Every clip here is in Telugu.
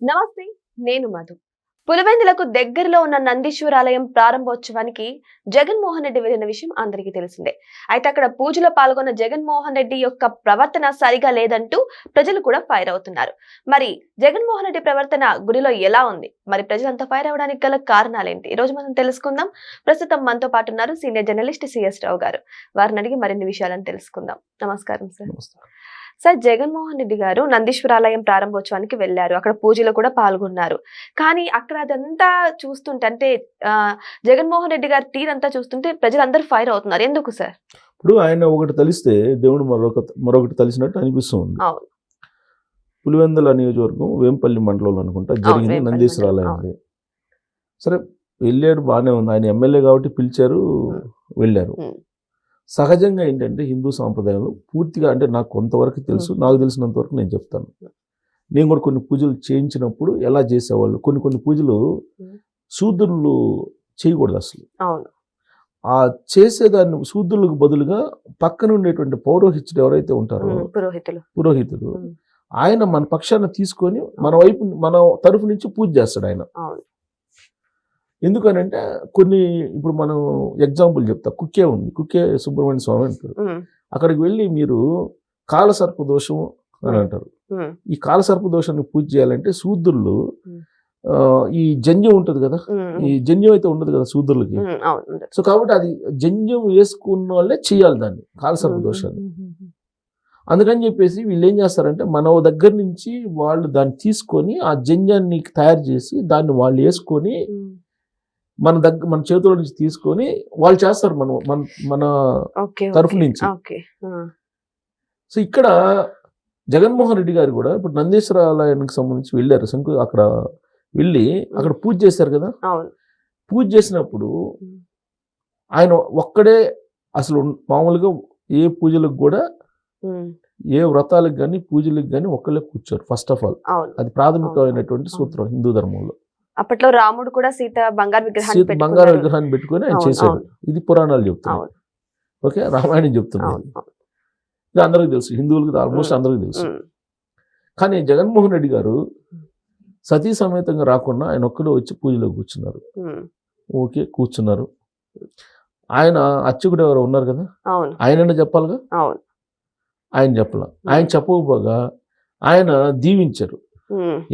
నమస్తే, నేను మధు. పులివెందులకు దగ్గరలో ఉన్న నందీశ్వరాలయం ప్రారంభోత్సవానికి జగన్మోహన్ రెడ్డి వెళ్లిన విషయం అందరికీ తెలిసిందే. అయితే అక్కడ పూజలో పాల్గొన్న జగన్మోహన్ రెడ్డి యొక్క ప్రవర్తన సరిగా లేదంటూ ప్రజలు కూడా ఫైర్ అవుతున్నారు. మరి జగన్మోహన్ రెడ్డి ప్రవర్తన గుడిలో ఎలా ఉంది, మరి ప్రజలంతా ఫైర్ అవడానికి గల కారణాలేంటి, ఈ రోజు మనం తెలుసుకుందాం. ప్రస్తుతం మనతో పాటు ఉన్నారు సీనియర్ జర్నలిస్ట్ సిఎస్ రావు గారు. వారిని అడిగి మరిన్ని విషయాలను తెలుసుకుందాం. నమస్కారం సార్. సార్, జగన్మోహన్ రెడ్డి గారు నందీశ్వరాలయం ప్రారంభోత్సవానికి వెళ్లారు, అక్కడ పూజలో కూడా పాల్గొన్నారు. కానీ అక్కడ అదంతా చూస్తుంటే, అంటే జగన్మోహన్ రెడ్డి గారి తీరంతా చూస్తుంటే ప్రజలందరూ ఫైర్ అవుతున్నారు. ఎందుకు సార్? ఇప్పుడు ఆయన ఒకటి తలిస్తే దేవుడు మరొకటి తలిసినట్టు అనిపిస్తుంది. పులివెందుల నియోజకవర్గం వేంపల్లి మండలంలో అనుకుంటా జరిగింది నందీశ్వరాలయం. సరే, వెళ్ళాడు, బాగానే ఉంది. ఆయన ఎమ్మెల్యే కాబట్టి పిలిచారు, వెళ్ళారు. సహజంగా ఏంటంటే హిందూ సాంప్రదాయంలో పూర్తిగా, అంటే నాకు కొంతవరకు తెలుసు, నాకు తెలిసినంత వరకు నేను చెప్తాను. నేను కూడా కొన్ని పూజలు చేయించినప్పుడు ఎలా చేసేవాళ్ళు, కొన్ని పూజలు శూద్రులు చేయకూడదు అసలు. ఆ చేసేదాన్ని శూద్రులకు బదులుగా పక్కన ఉండేటువంటి పౌరోహితుడు ఎవరైతే ఉంటారో పురోహితుడు, ఆయన మన పక్షాన్ని తీసుకొని మన వైపు, మన తరఫు నుంచి పూజ చేస్తాడు ఆయన. ఎందుకనంటే కొన్ని, ఇప్పుడు మనం ఎగ్జాంపుల్ చెప్తా, కుక్కే సుబ్రహ్మణ్య స్వామి అంటారు. అక్కడికి వెళ్ళి మీరు కాలసర్ప దోషం అని అంటారు. ఈ కాలసర్ప దోషాన్ని పూజ చేయాలంటే శూద్రులు ఈ జంధ్యం ఉంటుంది కదా, ఈ జంధ్యం అయితే ఉండదు కదా శూద్రులకి. సో కాబట్టి అది జంధ్యం వేసుకున్న వాళ్ళే చేయాలి దాన్ని, కాలసర్ప దోషాన్ని. అందుకని చెప్పేసి వీళ్ళు ఏం చేస్తారంటే మన దగ్గర నుంచి వాళ్ళు దాన్ని తీసుకొని ఆ జంధ్యాన్ని తయారు చేసి దాన్ని వాళ్ళు వేసుకొని మన చేతుల నుంచి తీసుకొని వాళ్ళు చేస్తారు మన తరఫు నుంచి. సో ఇక్కడ జగన్మోహన్ రెడ్డి గారు కూడా ఇప్పుడు నందీశ్వరాలయానికి సంబంధించి వెళ్ళారు. అక్కడ వెళ్ళి అక్కడ పూజ చేశారు కదా. పూజ చేసినప్పుడు ఆయన ఒక్కడే అసలు మామూలుగా ఏ పూజలకు కూడా, ఏ వ్రతాలకు కానీ పూజలకు కానీ ఒక్కళ్ళే కూర్చోరు. ఫస్ట్ ఆఫ్ ఆల్ అది ప్రాథమికమైనటువంటి సూత్రం హిందూ ధర్మంలో. అప్పట్లో రాముడు కూడా సీత బంగారు విగ్రహాన్ని పెట్టుకొని ఆయన చేశాడు. ఇది పురాణాలు చెప్తున్నాయి. ఓకే, రామాయణం చెప్తున్నాయి. ఇది అందరికి తెలుసు, హిందువులకు ఆల్మోస్ట్ అందరికి తెలుసు. కానీ జగన్మోహన్ రెడ్డి గారు సతీ సమేతంగా రాకుండా ఆయన ఒక్కడే వచ్చి పూజలో కూర్చున్నారు. ఓకే, కూర్చున్నారు. ఆయన అర్చకుడు ఎవరు ఉన్నారు కదా, ఆయనైనా చెప్పాలిగా. ఆయన చెప్పాల. ఆయన చెప్పకపోగా ఆయన దీవించారు.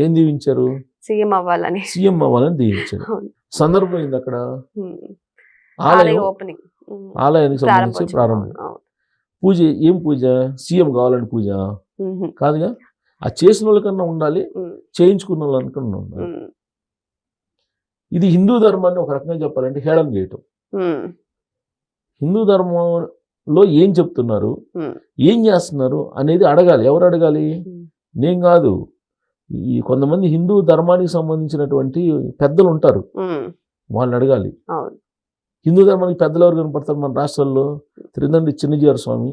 ఏం దీవించారు? సీఎం అవ్వాలని దీవించారు. సందర్భం ఏంది అక్కడ? ఆలయానికి సంబంధించి ప్రారంభం. పూజ ఏం పూజ? సీఎం కావాలని పూజ కాదుగా. ఆ చేసిన వాళ్ళకన్నా ఉండాలి, చేయించుకున్న వాళ్ళకన్నా ఉండాలి. ఇది హిందూ ధర్మాన్ని ఒక రకంగా చెప్పాలంటే హేళన చేయటం. హిందూ ధర్మంలో ఏం చెప్తున్నారు, ఏం చేస్తున్నారు అనేది అడగాలి. ఎవరు అడగాలి? నేను కాదు, ఈ కొంతమంది హిందూ ధర్మానికి సంబంధించినటువంటి పెద్దలు ఉంటారు, వాళ్ళు అడగాలి. హిందూ ధర్మానికి పెద్దలు ఎవరు కనపడతారు మన రాష్ట్రాల్లో? తిరుదండి చిన్నజీఆర్ స్వామి,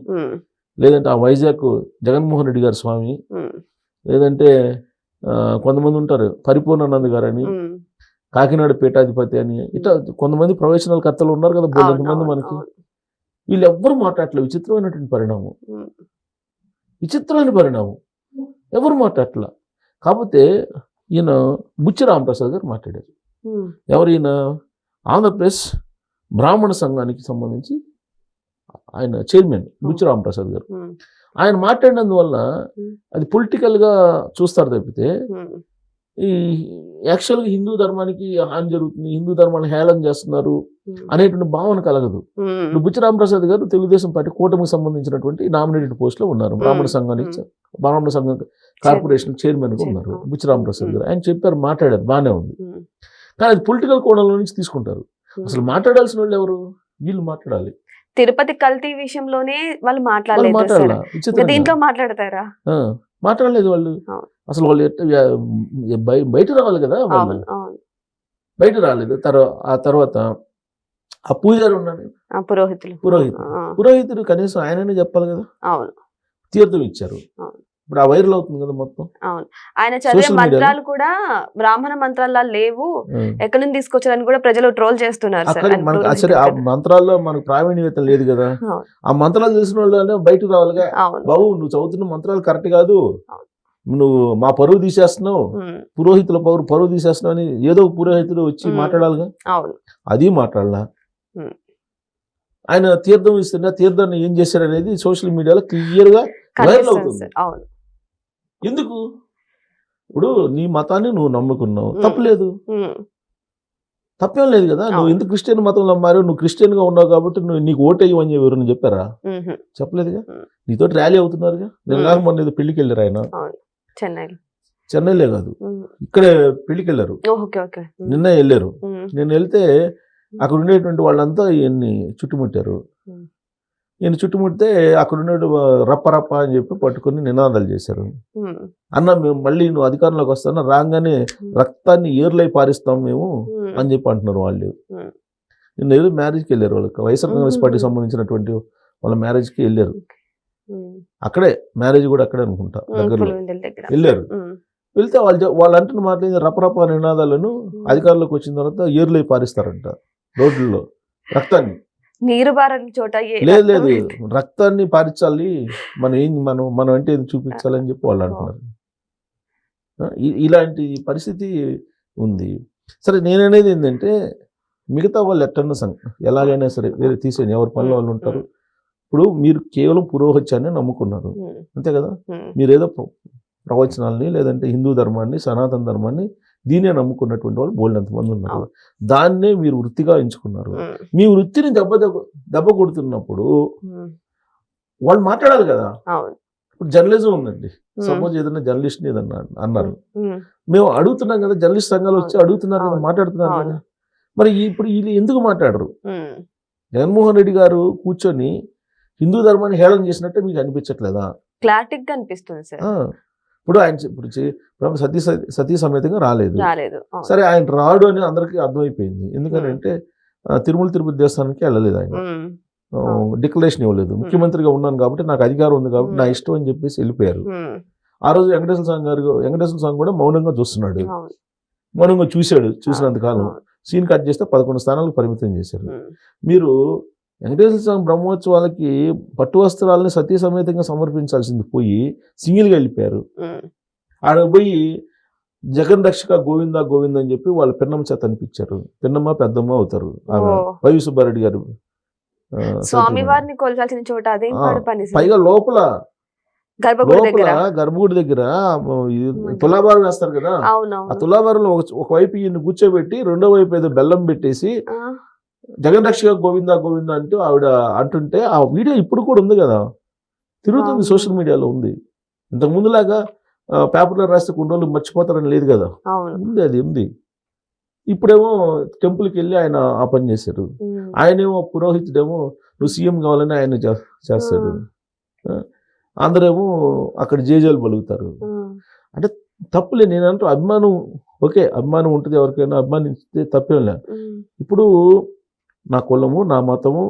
లేదంటే ఆ వైజాగ్ జగన్మోహన్ రెడ్డి గారి స్వామి, లేదంటే కొంతమంది ఉంటారు పరిపూర్ణానంద గారు అని, కాకినాడ పీఠాధిపతి అని, ఇట్లా కొంతమంది ప్రొఫెషనల్ కర్తలు ఉన్నారు కదా కొంతమంది మనకి. వీళ్ళు ఎవ్వరు మాట్లాడలేదు. విచిత్రమైనటువంటి పరిణామం, విచిత్రమైన పరిణామం. ఎవరు మాట్లాడట్లా. కాకపోతే ఈయన బుచ్చి రామప్రసాద్ గారు మాట్లాడారు. ఎవరు ఈయన? ఆంధ్రప్రదేశ్ బ్రాహ్మణ సంఘానికి సంబంధించి ఆయన చైర్మన్ బుచ్చి రామప్రసాద్ గారు. ఆయన మాట్లాడినందువల్ల అది పొలిటికల్గా చూస్తారు తప్పితే ఈ యాక్చువల్గా హిందూ ధర్మానికి హాని జరుగుతుంది, హిందూ ధర్మాన్ని హేళన చేస్తున్నారు అనేటువంటి భావన కలగదు. ఇప్పుడు బుచ్చి రామప్రసాద్ గారు తెలుగుదేశం పార్టీ కూటమికి సంబంధించినటువంటి నామినేటెడ్ పోస్ట్ లో ఉన్నారు. బ్రాహ్మణ సంఘం కార్పొరేషన్ చైర్మన్ గా ఉన్నారు బుచ్చి రామప్రసాద్ గారు. ఆయన చెప్పారు, మాట్లాడారు, బాగానే ఉంది. కానీ అది పొలిటికల్ కోణంలో నుంచి తీసుకుంటారు. అసలు మాట్లాడాల్సిన వాళ్ళు ఎవరు? వీళ్ళు మాట్లాడాలి. తిరుపతి కల్తీ విషయంలోనే వాళ్ళు మాట్లాడలేదు. మాట్లాడలేదు వాళ్ళు. అసలు వాళ్ళు బయట రావాలి కదా, వాళ్ళు బయట రాలేదు. ఆ తర్వాత ఆ పూజారి ఉన్నాడు, పురోహితుడు కనీసం ఆయననే చెప్పాలి కదా. తీర్థం ఇచ్చారు. ఇప్పుడు ఆ వైరల్ అవుతుంది కదా మొత్తం. ఆయన చదివే మంత్రాలు కూడా బ్రాహ్మణ మంత్రాల లేవు, ఎక్కడి నుంచి తీసుకొచ్చారని కూడా ప్రజలు ట్రోల్ చేస్తున్నారు. సరే, ఆ మంత్రాల్లో మనకు ప్రావీణ్యత లేదు కదా. ఆ మంత్రాలు తెలిసిన వాళ్ళు బయటకు రావాలిగా. బాబు, నువ్వు చదువుతున్న మంత్రాలు కరెక్ట్ కాదు, నువ్వు మా పరువు తీసేస్తున్నావు, పురోహితుల పరువు తీసేస్తున్నావు అని ఏదో ఒక పురోహితుడు వచ్చి మాట్లాడాలిగా, అది మాట్లాడాల. ఆయన తీర్థం ఇస్తున్నా తీర్థాన్ని ఏం చేశాడు అనేది సోషల్ మీడియాలో క్లియర్ గా వైరల్ అవుతుంది. ఎందుకు? ఇప్పుడు నీ మతాన్ని నువ్వు నమ్ముకున్నావు, తప్పలేదు, తప్పేం లేదు కదా. నువ్వు ఎందుకు క్రిస్టియన్ మతంలో మారు, నువ్వు క్రిస్టియన్ గా ఉన్నావు కాబట్టి నువ్వు నీకు ఓటేయమని ఎవరైనా చెప్పారా? చెప్పలేదుగా. నీతో ర్యాలీ అవుతున్నారుగా. నేను మొన్న పెళ్లికి వెళ్ళారు ఆయన, చెన్నైలే కాదు ఇక్కడే పెళ్లికి వెళ్ళారు, నిన్న వెళ్ళారు. నేను వెళ్తే అక్కడ ఉండేటువంటి వాళ్ళంతా ఈయన్ని చుట్టుముట్టారు. ఈయన చుట్టుముడితే అక్కడ ఉండే రప్ప రప్ప అని చెప్పి పట్టుకుని నినాదాలు చేశారు. అన్న మేము మళ్ళీ నువ్వు అధికారంలోకి వస్తాను, రాగానే రక్తాన్ని ఏర్లై పారిస్తాం మేము అని చెప్పి అంటున్నారు వాళ్ళు. నిన్న ఏదో మ్యారేజ్కి వెళ్ళారు, వాళ్ళకి వైఎస్ఆర్ కాంగ్రెస్ పార్టీకి సంబంధించినటువంటి వాళ్ళ మ్యారేజ్కి వెళ్ళారు. అక్కడే మ్యారేజ్ కూడా అక్కడే అనుకుంటా, దగ్గరలో వెళ్ళారు. వెళ్తే వాళ్ళు అంటున్న మాట్లాడిన రపరప నినాదాలను అధికారంలోకి వచ్చిన తర్వాత ఏర్లై పారిస్తారంట రోడ్లలో రక్తాన్ని. నీరు బారని చోట లేదు లేదు, రక్తాన్ని పారించాలి, మనం అంటే చూపించాలని చెప్పి వాళ్ళు అంటున్నారు. ఇలాంటి పరిస్థితి ఉంది. సరే, నేననేది ఏంటంటే మిగతా వాళ్ళు ఎట్టన్న ఎలాగైనా సరే వేరే తీసేయండి, ఎవరి పనులు వాళ్ళు ఉంటారు. ఇప్పుడు మీరు కేవలం పురోహిత్యాన్ని నమ్ముకున్నారు అంతే కదా. మీరేదో ప్రవచనాలని లేదంటే హిందూ ధర్మాన్ని సనాతన ధర్మాన్ని దీనే నమ్ముకున్నటువంటి వాళ్ళు బోల్డంత మంది ఉన్నారు. దాన్నే మీరు వృత్తిగా ఎంచుకున్నారు. మీ వృత్తిని దెబ్బ కొడుతున్నప్పుడు వాళ్ళు మాట్లాడాలి కదా. ఇప్పుడు జర్నలిజం ఉందండి, సపోజ్ ఏదైనా జర్నలిస్ట్ ఏదన్నా అన్నారు, మేము అడుగుతున్నాం కదా, జర్నలిస్ట్ సంఘాలు వచ్చి అడుగుతున్నారు కదా, మాట్లాడుతున్నారు కదా. మరి ఇప్పుడు వీళ్ళు ఎందుకు మాట్లాడరు? జగన్మోహన్ రెడ్డి గారు కూర్చొని హిందూ ధర్మాన్ని హేళన చేసినట్టే మీకు అనిపించట్లేదా? క్లారిటీగా అనిపిస్తుంది సార్. ఇప్పుడు ఆయన ఇప్పుడు సతీ సమేతంగా రాలేదు. సరే, ఆయన రాడు అని అందరికీ అర్థమైపోయింది. ఎందుకంటే తిరుమల తిరుపతి దేవస్థానానికి వెళ్ళలేదు ఆయన, డిక్లరేషన్ ఇవ్వలేదు. ముఖ్యమంత్రిగా ఉన్నాను కాబట్టి నాకు అధికారం ఉంది కాబట్టి నా ఇష్టం అని చెప్పేసి వెళ్ళిపోయారు. ఆ రోజు వెంకటేశ్వర స్వామి కూడా మౌనంగా చూస్తున్నాడు, మౌనంగా చూసినంతకాలం సీన్ కట్ చేస్తే 11 స్థానాలకు పరిమితం చేశారు. మీరు వెంకటేశ్వర స్వామి బ్రహ్మోత్సవాలకి పట్టు వస్త్రాలని సతీ సమేతంగా సమర్పించాల్సింది పోయి సింగిల్గా వెళ్ళిపోయారు. ఆడ పోయి జగన్ రక్షక గోవింద గోవింద అని చెప్పి వాళ్ళ పిన్నమ్మ చేత అనిపించారు. పిన్నమ్మ పెద్దమ్మ అవుతారు ఆమె, వైవి సుబ్బారెడ్డి గారు. స్వామివారిని కొలచాల్సిన చోట అదే పైగా లోపల గర్భగుడి దగ్గర తులాభారం వేస్తారు కదా, ఆ తులాభారంలో ఒకవైపు ఈయన కూర్చోబెట్టి రెండో వైపు ఏదో బెల్లం పెట్టేసి జగన్ రక్షక గోవింద గోవింద అంటూ ఆవిడ అంటుంటే ఆ వీడియో ఇప్పుడు కూడా ఉంది కదా, తిరుగుతుంది, సోషల్ మీడియాలో ఉంది. ఇంతకు ముందులాగా పేపర్లో రాస్తే కొన్ని రోజులు మర్చిపోతారని లేదు కదా, ఉంది, అది ఉంది. ఇప్పుడేమో టెంపుల్కి వెళ్ళి ఆయన ఆ పని చేశారు. ఆయనేమో పురోహితుడేమో నువ్వు సీఎం కావాలని ఆయన చేస్తాడు. అందరేమో అక్కడ జేజేలు పలుకుతారు. అంటే తప్పులే, నేనంటూ అభిమానం, ఓకే, అభిమానం ఉంటుంది ఎవరికైనా, అభిమానిస్తే తప్పేం లే. ఇప్పుడు నా కులము నా మతము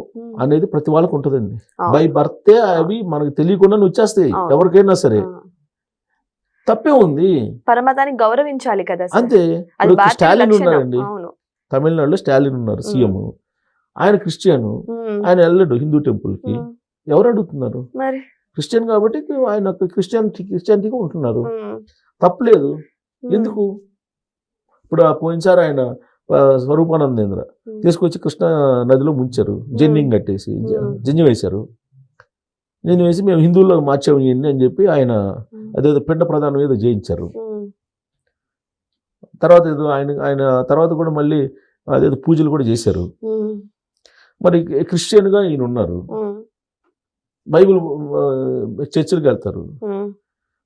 అనేది ప్రతి వాళ్ళకు ఉంటుందండి. బై బర్తే అవి మనకు తెలియకుండా వచ్చేస్తాయి ఎవరికైనా సరే, తప్పే ఉంది. పరమతాన్ని గౌరవించాలి కదా. అంతే. స్టాలిన్ ఉన్నారండి, తమిళనాడులో స్టాలిన్ ఉన్నారు సీఎం, ఆయన క్రిస్టియన్, ఆయన వెళ్ళడు హిందూ టెంపుల్ కి. ఎవరు అడుగుతున్నారు? క్రిస్టియన్ కాబట్టి ఆయన క్రిస్టియానిటీగా ఉంటున్నారు, తప్పలేదు. ఎందుకు? ఇప్పుడు పోయినసారి ఆయన స్వరూపానందేంద్ర తీసుకొచ్చి కృష్ణా నదిలో ముంచారు, జెన్నింగ్ కట్టేసి జంజి వేశారు. జంజి వేసి మేము హిందువుల్లో మార్చాము ఇవన్నీ అని చెప్పి ఆయన అదేదో పిండ ప్రధానం ఏదో చేయించారు. తర్వాత ఏదో ఆయన తర్వాత కూడా మళ్ళీ అదేదో పూజలు కూడా చేశారు. మరి క్రిస్టియన్గా ఈయన ఉన్నారు, బైబిల్ చర్చిలకు వెళ్తారు,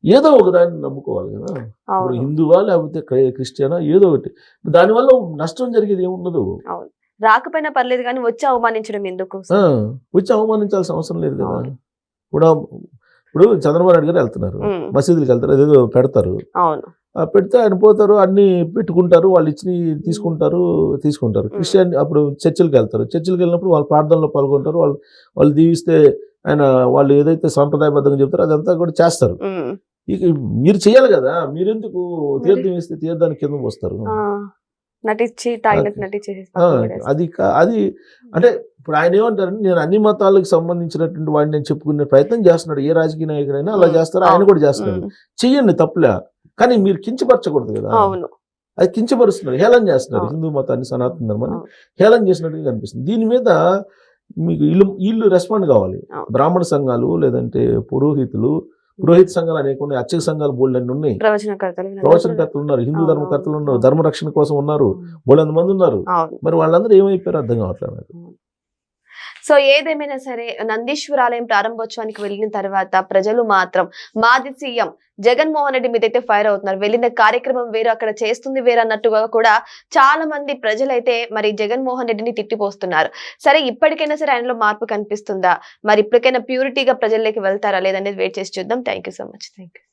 ఏదో ఒక దాన్ని నమ్ముకోవాలి కదా. ఇప్పుడు హిందువా లేకపోతే క్రిస్టియనా, ఏదో ఒకటి. దానివల్ల నష్టం జరిగేది ఏముండదు. రాకపోయినా పర్లేదు కానీ వచ్చి అవమానించడం ఎందుకు? వచ్చి అవమానించాల్సిన అవసరం లేదు కదా. ఇప్పుడు చంద్రబాబు నాయుడు గారు వెళ్తున్నారు, మసీదులకు వెళ్తారు, అదేదో పెడతారు, పెడితే ఆయన పోతారు, అన్ని పెట్టుకుంటారు, వాళ్ళు ఇచ్చి తీసుకుంటారు. క్రిస్టియన్ అప్పుడు చర్చిలకు వెళ్తారు, చర్చిలకు వెళ్ళినప్పుడు వాళ్ళు ప్రార్థనలో పాల్గొంటారు, వాళ్ళు దీవిస్తే ఆయన వాళ్ళు ఏదైతే సాంప్రదాయబద్ధంగా చెప్తారో అదంతా కూడా చేస్తారు. ఇక మీరు చేయాలి కదా. మీరెందుకు తీర్థం ఇస్తే తీర్థానికి కింద వస్తారు? నటించి తాగినట్టు నటించేసి పక్కన పడేస్తారు. అది అంటే ఇప్పుడు ఆయన ఏమంటారంటే నేను అన్ని మతాలకు సంబంధించినటువంటి వాడిని నేను చెప్పుకునే ప్రయత్నం చేస్తున్నాడు. ఏ రాజకీయ నాయకుడైనా అలా చేస్తారు, ఆయన కూడా చేస్తున్నాడు. చెయ్యండి, తప్పులే, కానీ మీరు కించపరచకూడదు కదా. అవును, అది కించపరుస్తున్నారు, హేళన చేస్తున్నారు. హిందూ మతాన్ని, సనాతన ధర్మాన్ని హేళన చేసినట్టుగా కనిపిస్తుంది. దీని మీద మీకు వీళ్ళు రెస్పాండ్ కావాలి. బ్రాహ్మణ సంఘాలు, లేదంటే పురోహిత సంఘాలు అనేక ఉన్నాయి, అర్చక సంఘాలు బోల్డ్ అన్ని ఉన్నాయి, ప్రవచనకర్తలు ఉన్నారు, హిందూ ధర్మకర్తలు ఉన్నారు, ధర్మరక్షణ కోసం ఉన్నారు, బోల్డ్ మంది ఉన్నారు. మరి వాళ్ళందరూ ఏమైపోయారు అర్థం కావట్లేదు. సో ఏదేమైనా సరే నందీశ్వరాలయం ప్రారంభోత్సవానికి వెళ్ళిన తర్వాత ప్రజలు మాత్రం మాజీ సీఎం జగన్మోహన్ రెడ్డి మీద అయితే ఫైర్ అవుతున్నారు. వెళ్ళిన కార్యక్రమం వేరు, అక్కడ చేస్తుంది వేరు అన్నట్టుగా కూడా చాలా మంది ప్రజలైతే మరి జగన్మోహన్ రెడ్డిని తిట్టిపోస్తున్నారు. సరే, ఇప్పటికైనా సరే ఆయనలో మార్పు కనిపిస్తుందా, మరి ఇప్పటికైనా ప్యూరిటీగా ప్రజల్లోకి వెళ్తారా లేదనేది వెయిట్ చేసి చూద్దాం. Thank you so much. Thank you.